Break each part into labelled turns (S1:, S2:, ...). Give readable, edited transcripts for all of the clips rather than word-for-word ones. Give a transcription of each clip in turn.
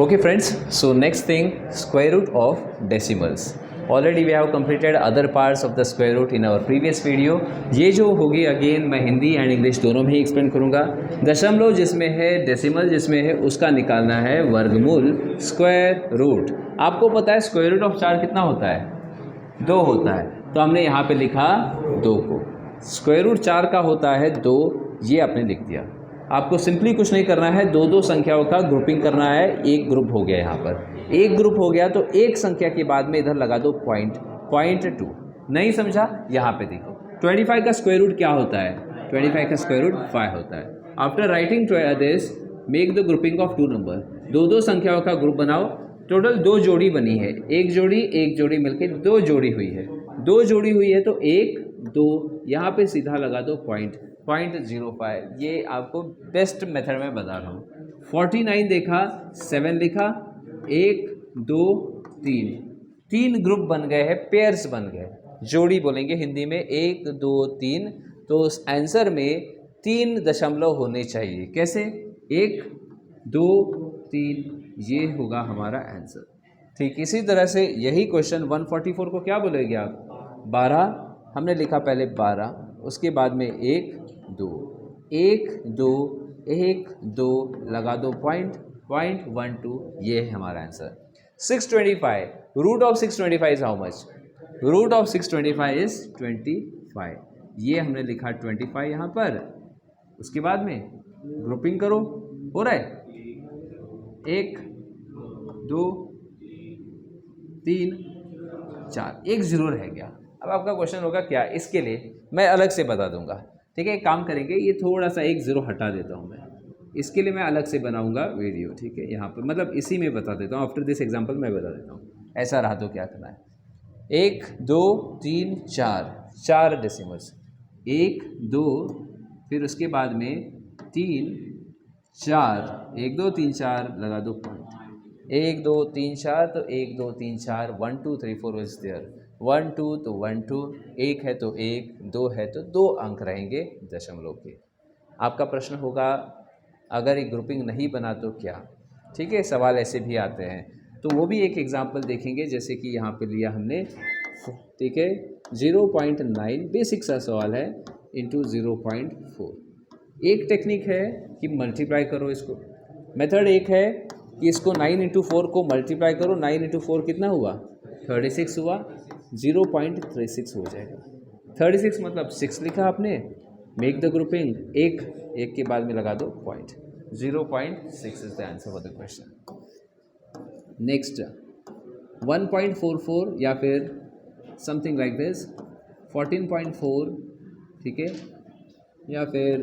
S1: Okay friends, so next thing, square root of decimals. Already we have completed other parts of the square root in our previous video. ये जो होगी again मैं Hindi and English दोनों में ही explain करूँगा. दशमलव जिसमें है, डेसिमल जिसमें है, उसका निकालना है वर्गमूल स्क्वायर रूट. आपको पता है स्क्वायर रूट ऑफ 4 कितना होता है? 2 होता है. तो हमने यहाँ पे लिखा 2 को. स्क्वायर रूट 4 का होता है 2, ये आपने लिख दिया. आपको सिंपली कुछ नहीं करना है, दो संख्याओं का ग्रुपिंग करना है. एक ग्रुप हो गया, यहाँ पर एक ग्रुप हो गया तो एक संख्या के बाद में इधर लगा दो पॉइंट 2. नहीं समझा? यहाँ पे देखो 25 का स्क्वायर रूट क्या होता है? 25 का स्क्वायर रूट 5 होता है. After writing this make the grouping of 2 number. दो संख्याओं का ग्रुप बनाओ. टोटल 2 जोड़ी बनी है. एक जोड़ी मिलकर 2 जोड़ी हुई है. 2 जोड़ी हुई है तो 1 2 यहाँ पे सीधा लगा दो पॉइंट 05. ये आपको बेस्ट मेथड में बता रहा हूँ. 49 देखा, 7 लिखा, 1 2 3 ग्रुप बन गए हैं, पेयर्स बन गए. जोड़ी बोलेंगे हिंदी में 1 2 3. तो उस आंसर में 3 दशमलव होने चाहिए. कैसे? 1 2 3, ये होगा हमारा आंसर. ठीक इसी तरह से यही क्वेश्चन 144 को क्या बोलेंगे आप? 12. हमने लिखा पहले 12, उसके बाद में 1 2 1 2 1 2 लगा दो पॉइंट 12. ये है हमारा answer. 625. Root of 625 is how much? Root of 625 is 25. ये हमने लिखा 25 यहाँ पर. उसके बाद में ग्रुपिंग करो. हो रहा है 1 2 3 4, एक ज़रूर रह गया. अब आपका क्वेश्चन होगा क्या? इसके लिए मैं अलग से बता दूंगा. ठीक है, एक काम करेंगे, ये थोड़ा सा 1 0 हटा देता हूँ मैं. इसके लिए मैं अलग से बनाऊंगा वीडियो. ठीक है, यहाँ पर मतलब इसी में बता देता हूँ. आफ्टर दिस एग्जांपल मैं बता देता हूँ. ऐसा रहा तो क्या करना है? 1 2 3 4 डेसिमल्स. 1 2, फिर उसके बाद में 3 4, 1 2 3 4 लगा दो पॉइंट. 1 2 3 4, तो 1 2 3 4 1 2 3 4 इज देयर. 1 2 तो 1 2, 1 है तो 1, 2 है तो 2 अंक रहेंगे दशमलव के. आपका प्रश्न होगा अगर एक ग्रुपिंग नहीं बना तो क्या? ठीक है, सवाल ऐसे भी आते हैं. तो वो भी एक एग्जांपल देखेंगे. जैसे कि यहाँ पे लिया हमने, ठीक है, 0.9 बेसिक सा सवाल है इंटू 0.4. एक टेक्निक है कि मल्टीप्लाई करो इसको. मेथड एक है कि इसको 9 इंटू 4 को मल्टीप्लाई करो. 9 इंटू 4 कितना हुआ? 36 हुआ. 0.36 हो जाएगा. 36 मतलब 6 लिखा आपने. Make the grouping. एक के बाद में लगा दो point. 0.6 is the answer for the question. Next 1.44 या फिर समथिंग लाइक दिस 14.4. ठीक है, या फिर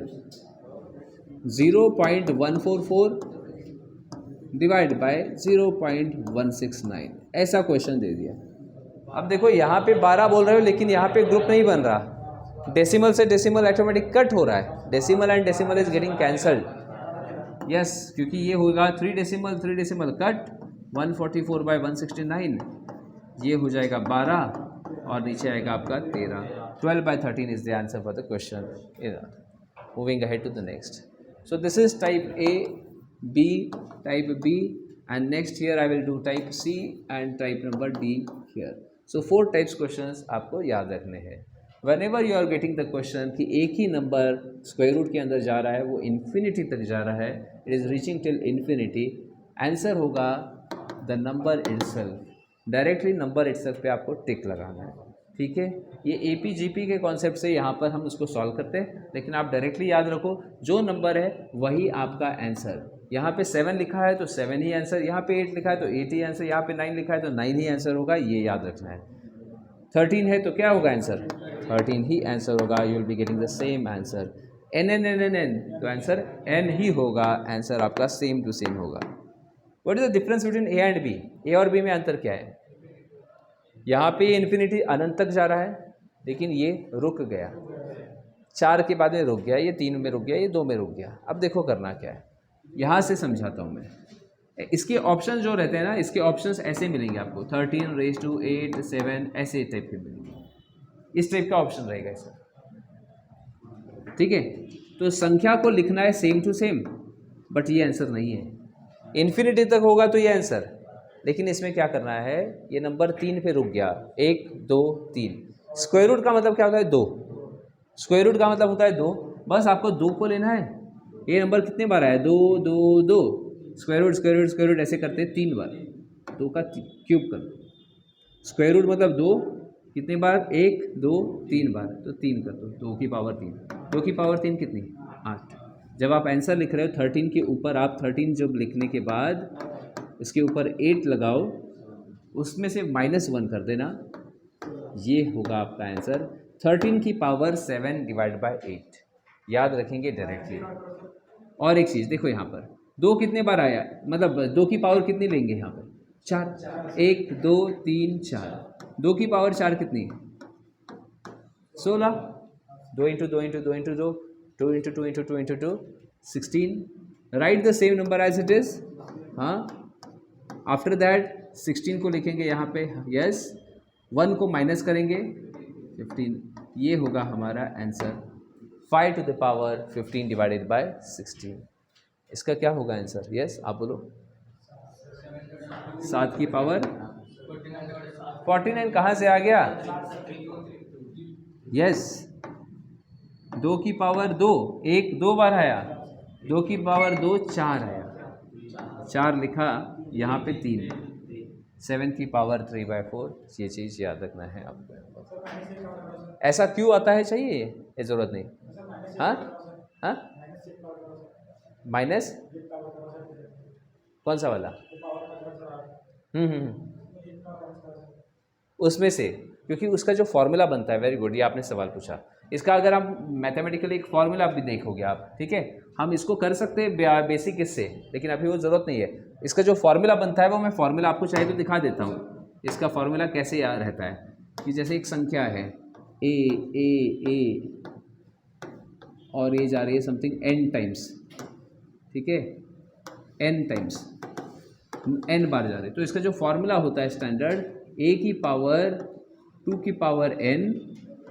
S1: 0.144 डिवाइड बाय 0.169. ऐसा क्वेश्चन दे दिया. अब देखो यहाँ पे 12 बोल रहे हो लेकिन यहाँ पे ग्रुप नहीं बन रहा. डेसिमल से डेसिमल ऑटोमेटिक कट हो रहा है. Decimal and decimal is getting cancelled. Yes, क्योंकि ये होगा 3 डेसिमल कट. 144 बाय 169, ये हो जाएगा 12 और नीचे आएगा आपका 13. 12 by 13 is the answer for the question. Moving ahead to the next. So this is type A, B, type B, and next here I will do type C and type number D here. So 4 types questions आपको याद रखने हैं. Whenever you are getting the question कि एक ही number square root के अंदर जा रहा है, वो इन्फिनिटी तक जा रहा है, it is reaching till infinity, answer होगा the number itself. Directly number itself पे आपको टिक लगाना है. ठीक है, ये APGP के कॉन्सेप्ट से यहाँ पर हम उसको सॉल्व करते हैं. लेकिन आप डायरेक्टली याद रखो जो नंबर है वही आपका आंसर. यहाँ पे 7 लिखा है तो 7 ही आंसर. यहाँ पे 8 लिखा है तो 8 ही आंसर. यहाँ पे 9 लिखा है तो 9 ही आंसर होगा. ये याद रखना है. 13 है तो क्या होगा आंसर? 13 ही आंसर होगा. You will be getting the same answer. n तो आंसर n ही होगा. आंसर आपका सेम टू सेम होगा. What is the difference between A and B? A और B में अंतर क्या है? यहाँ पे इन्फिनिटी अनंत तक जा रहा है लेकिन ये रुक गया. 4 के बाद में रुक गया, ये 3 में रुक गया, ये 2 में रुक गया. अब देखो करना क्या है, यहाँ से समझाता हूँ मैं. इसके ऑप्शन जो रहते हैं ना, इसके ऑप्शंस ऐसे मिलेंगे आपको. 13 raised to 8 7 ऐसे टाइप के मिलेंगे. इस टाइप का ऑप्शन रहेगा इसका. ठीक है, तो संख्या को लिखना है सेम टू सेम, बट ये आंसर नहीं है. इन्फिनिटी तक होगा तो ये आंसर, लेकिन इसमें क्या करना है, ये नंबर 3 पे रुक गया, 1 2 3। स्क्वायर रूट का मतलब क्या होता है, 2। स्क्वायर रूट का मतलब होता है 2, बस आपको 2 को लेना है। ये नंबर कितने बार आया, 2 2 2, square root square root square root ऐसे करते हैं 3 बार, 2 का क्यूब कर दो। स्क्वायर रूट मतलब 2 कितने बार, 1 2 3 बार, तो 3 कर दो, 2 की पावर 3। 2 की पावर 3 कितनी, 8। जब आप आंसर लिख रहे हो 13 के ऊपर आप 13 जब लिखने के बाद इसके ऊपर 8 लगाओ, उसमें से -1 कर देना, ये होगा आपका आंसर 13 की पावर 7 डिवाइड बाय 8। याद रखेंगे डायरेक्टली। और एक चीज़ देखो, यहाँ पर 2 कितने बार आया, मतलब 2 की पावर कितनी लेंगे यहाँ पर, 4। 1 2 3 4, 2 की पावर 4 कितनी, 16। 2 into 2 into 2 into 2, 2 into 2 into 2 into 2, 16। Right the same number as it is. हाँ, आफ्टर दैट 16 को लिखेंगे यहाँ पे, यस, 1 को माइनस करेंगे, 15। ये होगा हमारा answer 5 to the power 15 divided by 16। इसका क्या होगा आंसर, यस आप बोलो। 7 की पावर 49 कहाँ से आ गया, यस, 2 की पावर 2, 1 2 बार आया, 2 की पावर 2 4 आया, 4 लिखा यहाँ पे 3, 7 की पावर 3/4। ये चीज़ याद रखना है आपको। ऐसा क्यों आता है, चाहिए ये ज़रूरत नहीं। हाँ हाँ, माइनस कौन सा वाला, उसमें से, क्योंकि उसका जो फॉर्मूला बनता है, वेरी गुड, ये आपने सवाल पूछा। इसका अगर आप मैथमेटिकली एक फॉर्मूला भी देखोगे आप, ठीक है, हम इसको कर सकते हैं बेसिक इससे, लेकिन अभी वो ज़रूरत नहीं है। इसका जो फॉर्मूला बनता है वो मैं फॉर्मूला आपको चाहिए तो दिखा देता हूँ। इसका फॉर्मूला कैसे याद रहता है कि जैसे एक संख्या है ए और ये जा रही है समथिंग n टाइम्स, ठीक है, n टाइम्स, n बार जा रही है, तो इसका जो फॉर्मूला होता है स्टैंडर्ड, a की पावर 2 की पावर n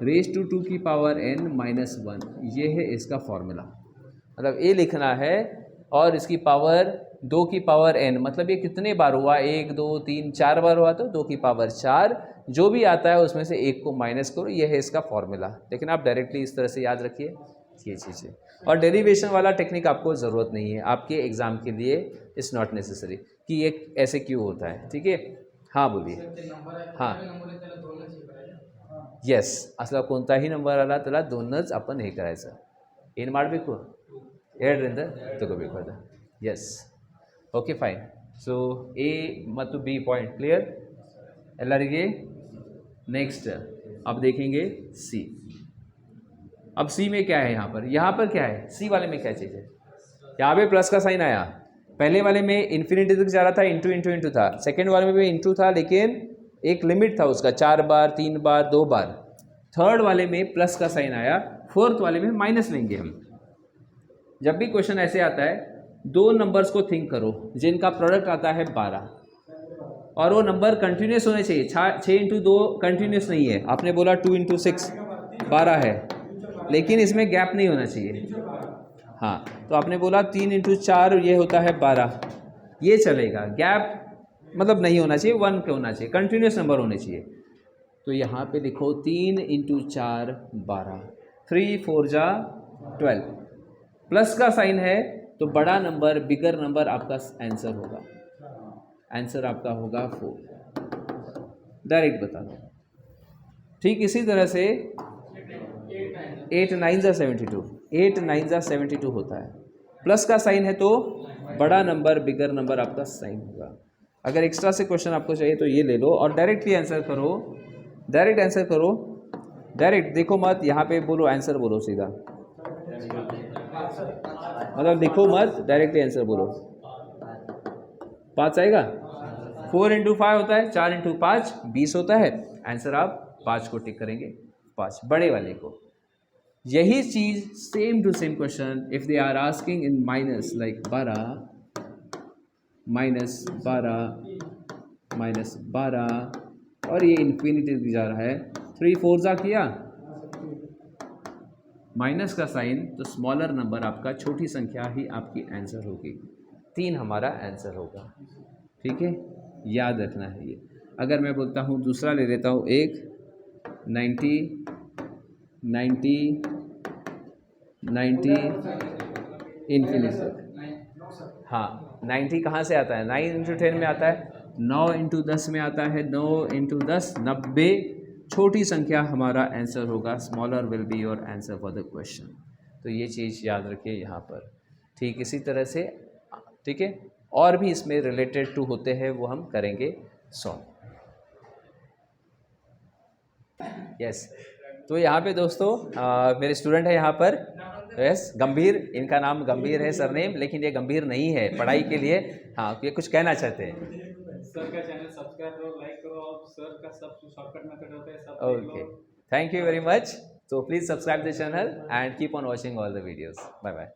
S1: रेज टू 2 की पावर n -1, ये है इसका फॉर्मूला। मतलब a लिखना है और इसकी पावर 2 की पावर n, मतलब ये कितने बार हुआ, 1 2 3 4 बार हुआ, तो 2 की पावर 4, जो भी आता है उसमें से 1 को माइनस करो, ये है इसका फॉर्मूला। लेकिन आप डायरेक्टली इस तरह से याद रखिए ये चीज़ें, और डेरिवेशन वाला टेक्निक आपको ज़रूरत नहीं है, आपके एग्ज़ाम के लिए इट्स नॉट नेसेसरी कि ये ऐसे क्यों होता है, ठीक है। हाँ बोलिए। हां, येस, असला कोणताही नंबर आला त्याला 2नच आपण हे करायचं, ಏನು ಮಾಡಬೇಕು, 2ರಿಂದ ತಗೋಬೇಕು ಅದು, Yes, okay fine. So A ಮತ್ತು ಬಿ ಪಾಯಿಂಟ್ क्लियर ಎಲ್ಲರಿಗೆ। नेक्स्ट अब देखेंगे सी। अब सी में क्या है, यहाँ पर क्या है, सी वाले में क्या चीज़ है, यहाँ पे प्लस का साइन आया, पहले वाले में इन्फिनिटी तक जा रहा था, इंटू इंटू इंटू था, सेकेंड वाले में भी इंटू था, लेकिन एक लिमिट था उसका, 4 बार 3 बार 2 बार। थर्ड वाले में प्लस का साइन आया, फोर्थ वाले में माइनस लेंगे हम। जब भी क्वेश्चन ऐसे आता है, 2 नंबर्स को थिंक करो जिनका प्रोडक्ट आता है 12, और वो नंबर कंटिन्यूस होने चाहिए। 6 इंटू 2 कंटिन्यूस नहीं है, आपने बोला 2 इंटू 6 12 है, लेकिन इसमें गैप नहीं होना चाहिए। हाँ, तो आपने बोला 3 इंटू 4 ये होता है 12, ये चलेगा, गैप मतलब नहीं होना चाहिए, 1 के होना चाहिए, कंटिन्यूस नंबर होने चाहिए। तो यहाँ पे लिखो 3 इंटू 4 12, 3 4 जा 12, प्लस का साइन है तो बड़ा नंबर, बिगर नंबर आपका आंसर होगा, आंसर आपका होगा 4, डायरेक्ट बता दो। ठीक इसी तरह से 8 9 जा 72, 8 9 जा 72 होता है, प्लस का साइन है तो बड़ा नंबर, बिगर नंबर आपका साइन होगा। अगर एक्स्ट्रा से क्वेश्चन आपको चाहिए तो ये ले लो और डायरेक्टली आंसर करो, डायरेक्ट आंसर करो, डायरेक्ट देखो मत, यहाँ पे बोलो, आंसर बोलो सीधा, मतलब देखो मत, डायरेक्टली आंसर बोलो। 5 आएगा, 4 इंटू 5 होता है, 4 इंटू 5 20 होता है, आंसर आप 5 को टिक करेंगे, 5 बड़े वाले को। यही चीज़ same to same question if they are asking in minus, like 12 -12 और ये इन्फिनिटी जा रहा है, 3 4 जा किया, माइनस का साइन, तो स्मॉलर नंबर आपका, छोटी संख्या ही आपकी आंसर होगी। 3 हमारा आंसर होगा। ठीक है, याद रखना है ये। अगर मैं बोलता हूँ दूसरा ले लेता हूँ, 1 90 90 90 इन्फिनिटी। हाँ, 90 कहाँ से आता है? 9 इंटू 10 में आता है, 9 इंटू 10 में आता है, 9 इंटू 10 90। छोटी संख्या हमारा आंसर होगा, smaller will be your answer for the question. तो ये चीज़ याद रखिए यहाँ पर। ठीक इसी तरह से, ठीक है, और भी इसमें रिलेटेड टू होते हैं वो हम करेंगे सॉल्व। यस, तो यहाँ पे दोस्तों मेरे स्टूडेंट है यहाँ पर, यस गंभीर, इनका नाम गंभीर है सरनेम, लेकिन ये गंभीर नहीं है पढ़ाई के लिए। हाँ, ये कुछ कहना चाहते हैं।
S2: सर का चैनल सब्सक्राइब करो, लाइक करो, और सर का सब शॉर्टकट मेथड होता है सब।
S1: Okay, thank you very much. So please subscribe the channel and keep on watching all the videos. Bye bye.